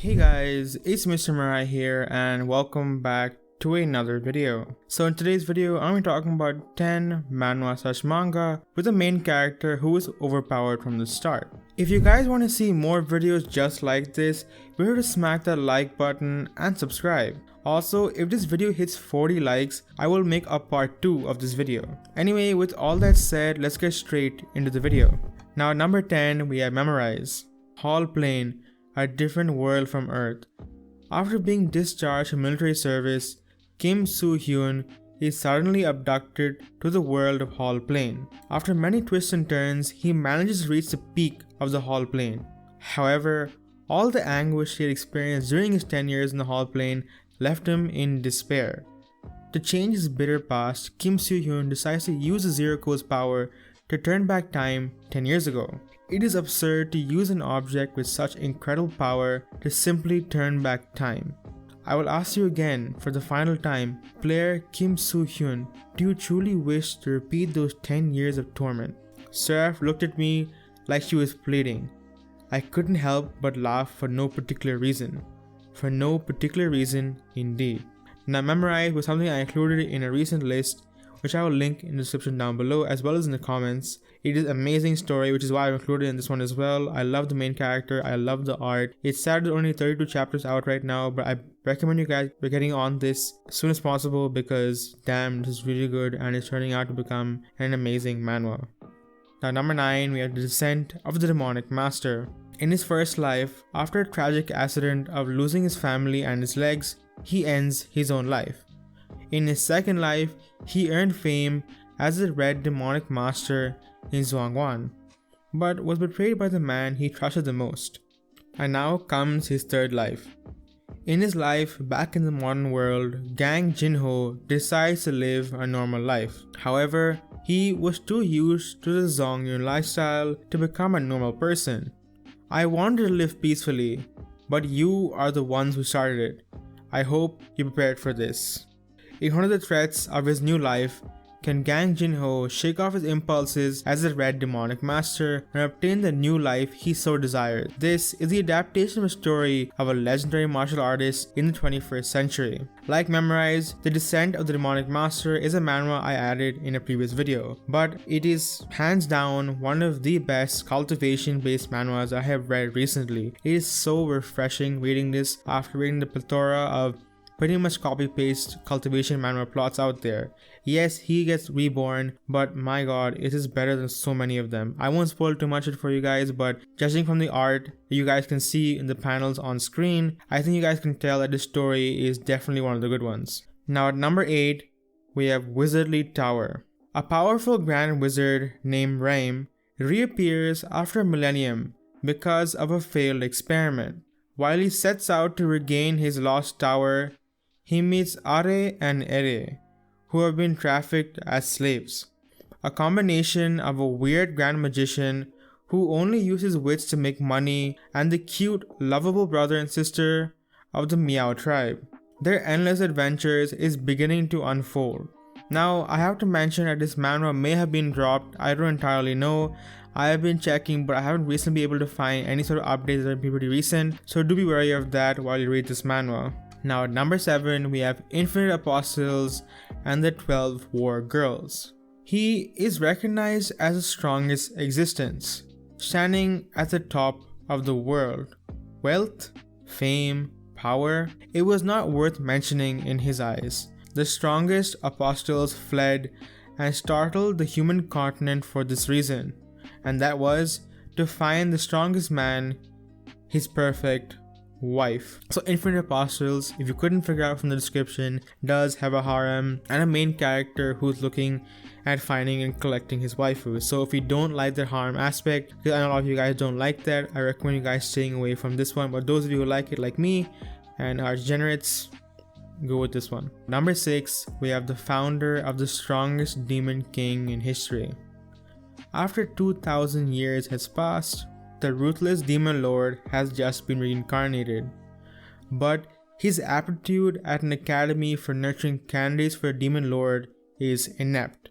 Hey guys, it's Mr. Miraie here and welcome back to another video. So in today's video, I'm talking about 10 manhwa/manga with a main character who is overpowered from the start. If you guys want to see more videos just like this, be sure to smack that like button and subscribe. Also, if this video hits 40 likes, I will make a part 2 of this video. Anyway, with all that said, let's get straight into the video. Now at number 10, we have Memorize. Hall Plane, a different world from Earth. After being discharged from military service, Kim Soo-hyun is suddenly abducted to the world of Hall Plane. After many twists and turns, he manages to reach the peak of the Hall Plane. However, all the anguish he had experienced during his 10 years in the Hall Plane left him in despair. To change his bitter past, Kim Soo-hyun decides to use the Zero Code's power to turn back time 10 years ago. It is absurd to use an object with such incredible power to simply turn back time. I will ask you again for the final time, player Kim Soo-hyun, do you truly wish to repeat those 10 years of torment? Seraph looked at me like she was pleading. I couldn't help but laugh for no particular reason. For no particular reason indeed. Now Memorize was something I included in a recent list, which I will link in the description down below as well as in the comments. It is an amazing story, which is why I've included in this one as well. I love the main character, I love the art. It's sad there's only 32 chapters out right now, but I recommend you guys getting on this as soon as possible because damn, this is really good and it's turning out to become an amazing manhwa. Now number 9, we have The Descent of the Demonic Master. In his first life, after a tragic accident of losing his family and his legs, he ends his own life. In his second life, he earned fame as the Red Demonic Master in Zhuangwan, but was betrayed by the man he trusted the most. And now comes his third life. In his life back in the modern world, Gang Jinho decides to live a normal life. However, he was too used to the Zongyun lifestyle to become a normal person. I wanted to live peacefully, but you are the ones who started it. I hope you prepared for this. In one of the threats of his new life, can Gang Jinho shake off his impulses as the Red Demonic Master and obtain the new life he so desires? This is the adaptation of a story of a legendary martial artist in the 21st century. Like Memorize, The Descent of the Demonic Master is a manhwa I added in a previous video, but it is hands down one of the best cultivation-based manhwas I have read recently. It is so refreshing reading this after reading the plethora of pretty much copy-paste cultivation manhwa plots out there. Yes, he gets reborn, but my god, it is better than so many of them. I won't spoil too much for you guys, but judging from the art you guys can see in the panels on screen, I think you guys can tell that this story is definitely one of the good ones. Now at number 8, we have Wizardly Tower. A powerful grand wizard named Raim reappears after a millennium because of a failed experiment. While he sets out to regain his lost tower, he meets Are and Ere, who have been trafficked as slaves. A combination of a weird grand magician who only uses wits to make money and the cute, lovable brother and sister of the Meow tribe. Their endless adventures is beginning to unfold. Now, I have to mention that this manhwa may have been dropped, I don't entirely know. I have been checking, but I haven't recently been able to find any sort of updates that have been pretty recent, so do be wary of that while you read this manhwa. Now at number 7, we have Infinite Apostles and the 12 War Girls. He is recognized as the strongest existence, standing at the top of the world. Wealth, fame, power, it was not worth mentioning in his eyes. The strongest apostles fled and startled the human continent for this reason, and that was to find the strongest man, his perfect wife. So Infinite Apostles, if you couldn't figure out from the description, does have a harem and a main character who's looking at finding and collecting his waifu. So if you don't like the harem aspect, because I know a lot of you guys don't like that, I recommend you guys staying away from this one, but those of you who like it like me and are degenerates, go with this one. Number 6, we have the founder of the strongest demon king in history. After 2,000 years has passed, the ruthless demon lord has just been reincarnated, but his aptitude at an academy for nurturing candidates for a demon lord is inept.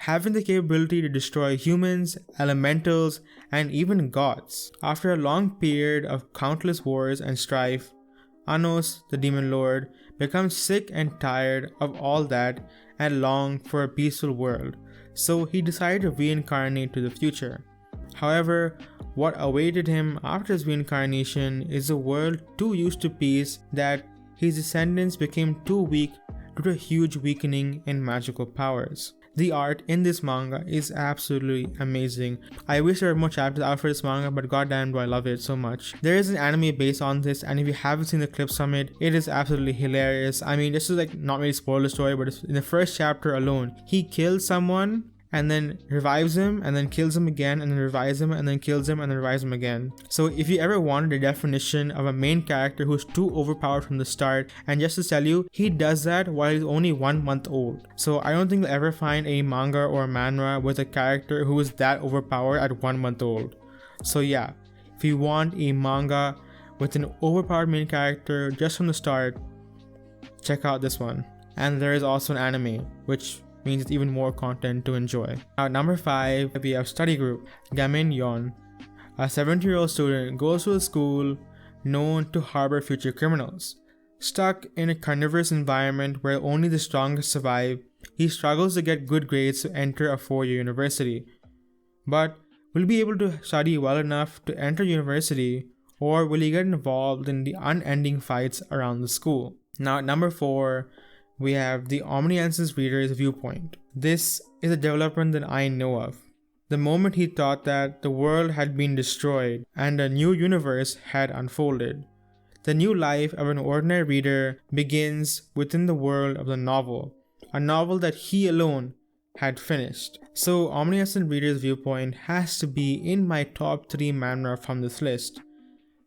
having the capability to destroy humans, elementals, and even gods. After a long period of countless wars and strife, Anos, the demon lord, becomes sick and tired of all that and longed for a peaceful world, so he decided to reincarnate to the future. However, what awaited him after his reincarnation is a world too used to peace that his descendants became too weak due to a huge weakening in magical powers. The art in this manga is absolutely amazing. I wish there were more chapters out for this manga, but goddamn do I love it so much. There is an anime based on this, and if you haven't seen the clips from it, it is absolutely hilarious. I mean, this is like not really spoil the story, but it's in the first chapter alone, he kills someone and then revives him and then kills him again and then revives him and then kills him and then revives him again. So if you ever wanted a definition of a main character who's too overpowered from the start, and just to tell you, he does that while he's only 1 month old. So I don't think you'll ever find a manga or a manhwa with a character who is that overpowered at 1 month old. So yeah, if you want a manga with an overpowered main character just from the start, check out this one. And there is also an anime, which means it's even more content to enjoy. At number 5, we have Study Group. Gamin Yon, a 17-year-old student, goes to a school known to harbor future criminals. Stuck in a carnivorous environment where only the strongest survive, he struggles to get good grades to enter a 4-year university. But will he be able to study well enough to enter university, or will he get involved in the unending fights around the school? Now at number 4, we have the Omniscient reader's Viewpoint. This is a development that I know of. The moment he thought that the world had been destroyed and a new universe had unfolded, the new life of an ordinary reader begins within the world of the novel, a novel that he alone had finished. So Omniscient reader's Viewpoint has to be in my top 3 manhwa from this list.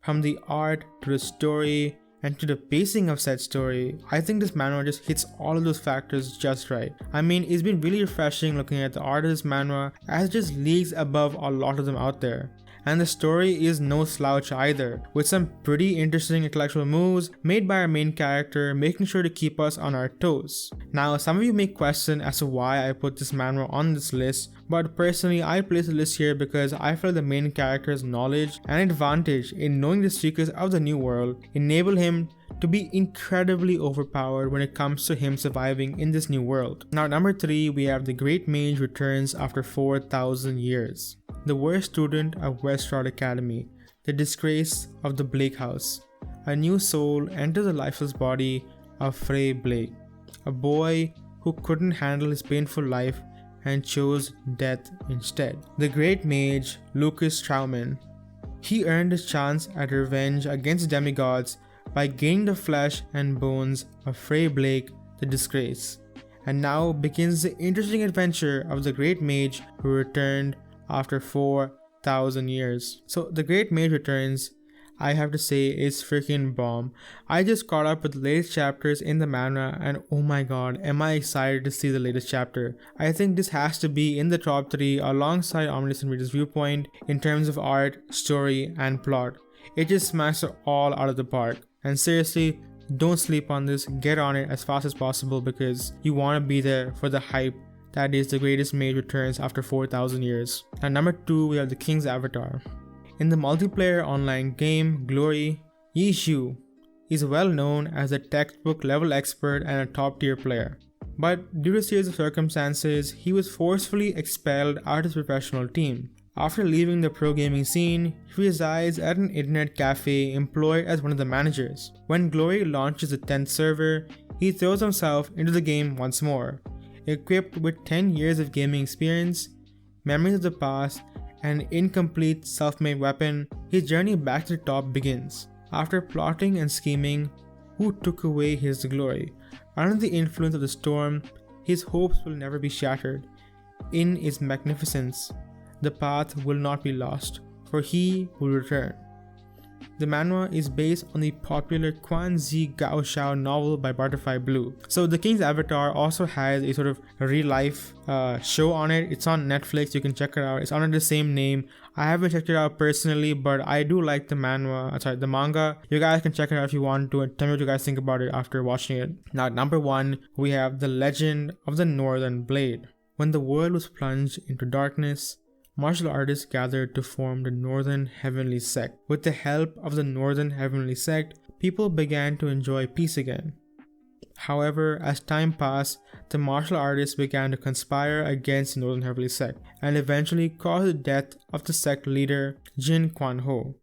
From the art to the story and to the pacing of said story, I think this manhwa just hits all of those factors just right. I mean, it's been really refreshing looking at the art of this manhwa, as it just leagues above a lot of them out there. And the story is no slouch either, with some pretty interesting intellectual moves made by our main character, making sure to keep us on our toes. Now, some of you may question as to why I put this manhwa on this list, but personally I place the list here because I feel the main character's knowledge and advantage in knowing the secrets of the new world enable him to be incredibly overpowered when it comes to him surviving in this new world. Now at number 3, we have the Great Mage returns after 4,000 years. The worst student of Westrod Academy, the disgrace of the Blake House. A new soul enters the lifeless body of Frey Blake, a boy who couldn't handle his painful life and chose death instead. The Great Mage, Lucas Trauman. He earned his chance at revenge against demigods by gaining the flesh and bones of Frey Blake, the disgrace. And now begins the interesting adventure of the Great Mage who returned after 4,000 years. So the Great Mage returns, I have to say, is freaking bomb. I just caught up with the latest chapters in the manhwa, and oh my god, am I excited to see the latest chapter. I think this has to be in the top 3 alongside Omniscient Reader's Viewpoint in terms of art, story, and plot. It just smashed it all out of the park. And seriously, don't sleep on this, get on it as fast as possible because you want to be there for the hype that is the Greatest Mage returns after 4,000 years. At number 2, we have the King's Avatar. In the multiplayer online game Glory, Yi Xiu is well known as a textbook level expert and a top tier player. But due to a series of circumstances, he was forcefully expelled out of his professional team. After leaving the pro gaming scene, he resides at an internet cafe employed as one of the managers. When Glory launches the 10th server, he throws himself into the game once more. Equipped with 10 years of gaming experience, memories of the past, and an incomplete self-made weapon, his journey back to the top begins. After plotting and scheming, who took away his glory? Under the influence of the storm, his hopes will never be shattered. In his magnificence, the path will not be lost, for he will return. The manhwa is based on the popular Quan Zi Gao Shao novel by Butterfly Blue. So the King's Avatar also has a sort of real life show on it. It's on Netflix, you can check it out. It's under the same name. I haven't checked it out personally, but I do like the the manga. You guys can check it out if you want to and tell me what you guys think about it after watching it. Now at number 1, we have The Legend of the Northern Blade. When the world was plunged into darkness, martial artists gathered to form the Northern Heavenly Sect. With the help of the Northern Heavenly Sect, people began to enjoy peace again. However, as time passed, the martial artists began to conspire against the Northern Heavenly Sect and eventually caused the death of the sect leader Jin Quan Ho,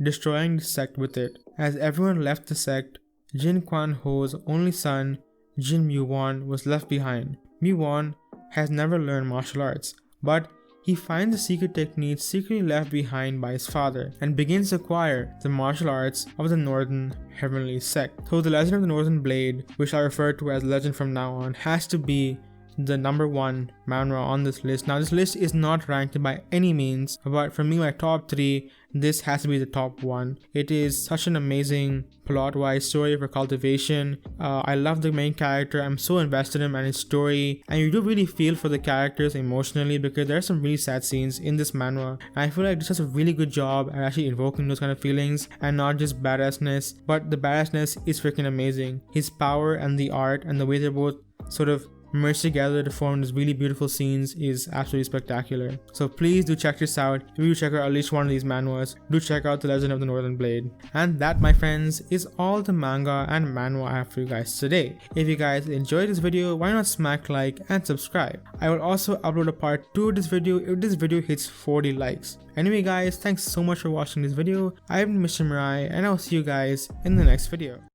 destroying the sect with it. As everyone left the sect, Jin Quan Ho's only son, Jin Muwan, was left behind. Muwan has never learned martial arts, but he finds the secret techniques secretly left behind by his father and begins to acquire the martial arts of the Northern Heavenly Sect. So the Legend of the Northern Blade, which I refer to as Legend from now on, has to be the number 1 manhwa on this list. Now this list is not ranked by any means, but for me, my top 3, this has to be the top 1. It is such an amazing plot-wise story for cultivation. I love the main character. I'm so invested in him and his story, and you do really feel for the characters emotionally because there are some really sad scenes in this manhwa. And I feel like this does a really good job at actually invoking those kind of feelings and not just badassness, but the badassness is freaking amazing. His power and the art and the way they're both sort of merged together to form these really beautiful scenes is absolutely spectacular. So please do check this out. If you check out at least one of these manhwas, do check out The Legend of the Northern Blade. And that, my friends, is all the manga and manhwa I have for you guys today. If you guys enjoyed this video, why not smack like and subscribe. I will also upload a part 2 of this video if this video hits 40 likes. Anyway guys, thanks so much for watching this video. I've been Mr. Miraie, and I'll see you guys in the next video.